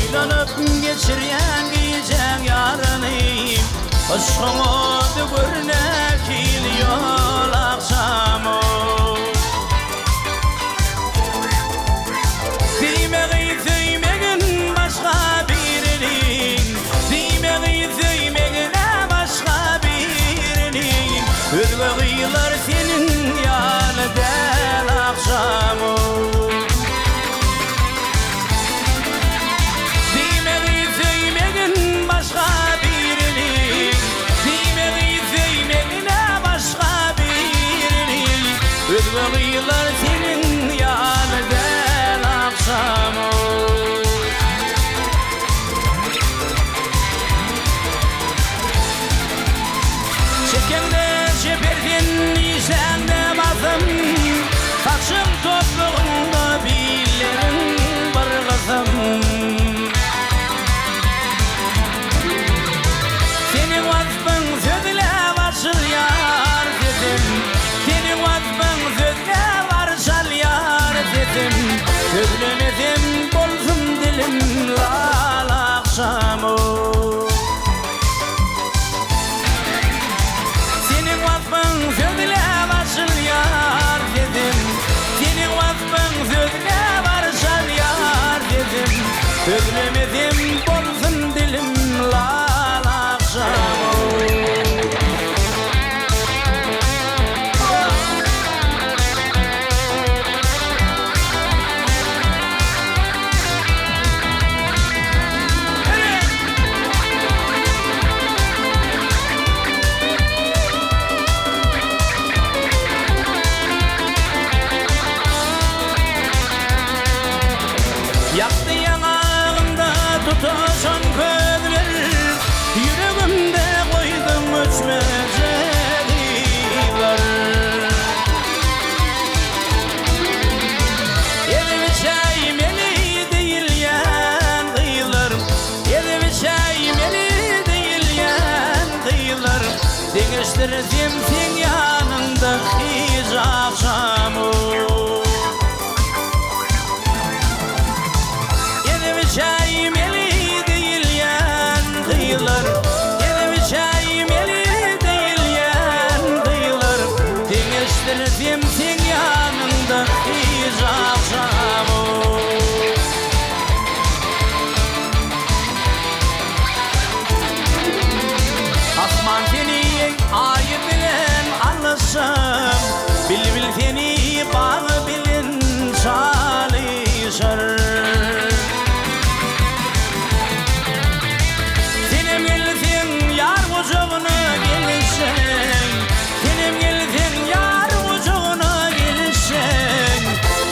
Oylanıp geçiryen giyecek yarını Aşkımı görünek yol akşamı Düymegin başka birinin Düymegin başka birinin Özgürler senin yanı del akşamı Düymegin başka birinin Düymegin başka birinin Özgürler senin yanı del akşamı Çekende çeperdin işende basım Kaçım topluluğunda billerin bir kızım Senin vasfın sözle varşıl yar dedim Senin vasfın sözle varşal yar dedim Sözlemedim bolsun dilim lal akşamı Senin vasfın sözle varşıl yar dedim Senin vasfın sözle varşal yar dedim Sözlemedim bolsun dilim lal akşamı Yaktı yanağımda tutuşan közler Yüreğimde koydum uçmaceliler Elimi çaymeli değil yan kıyılar Elimi çaymeli değil yan kıyılar Değiştirdim sen yanında hiç akşamı Çaymeli değil yan kıyılar Elimi çaymeli değil yan kıyılar Değiştirdim sen yanında hiç akşamı Asman seni ayı bilen anlasam Bil seni bağı bilin çalışır Ucuğuna gelirsen Senim gelsin yar ucuğuna gelirsen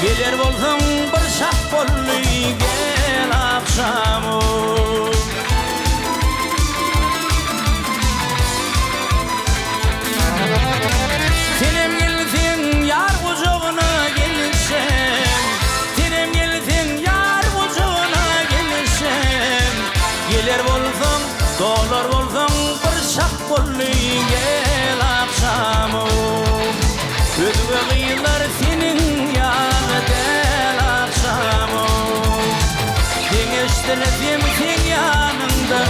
Gelir bolsun bir şah bollu gel akşamı Senim gelsin yar ucuğuna gelirsen Senim gelsin yar ucuğuna gelirsen Gelir bolsun dolar bolsun Şah bollu gel akşamı Özgürler senin yanı del akşamı Değiştirdim sen yanında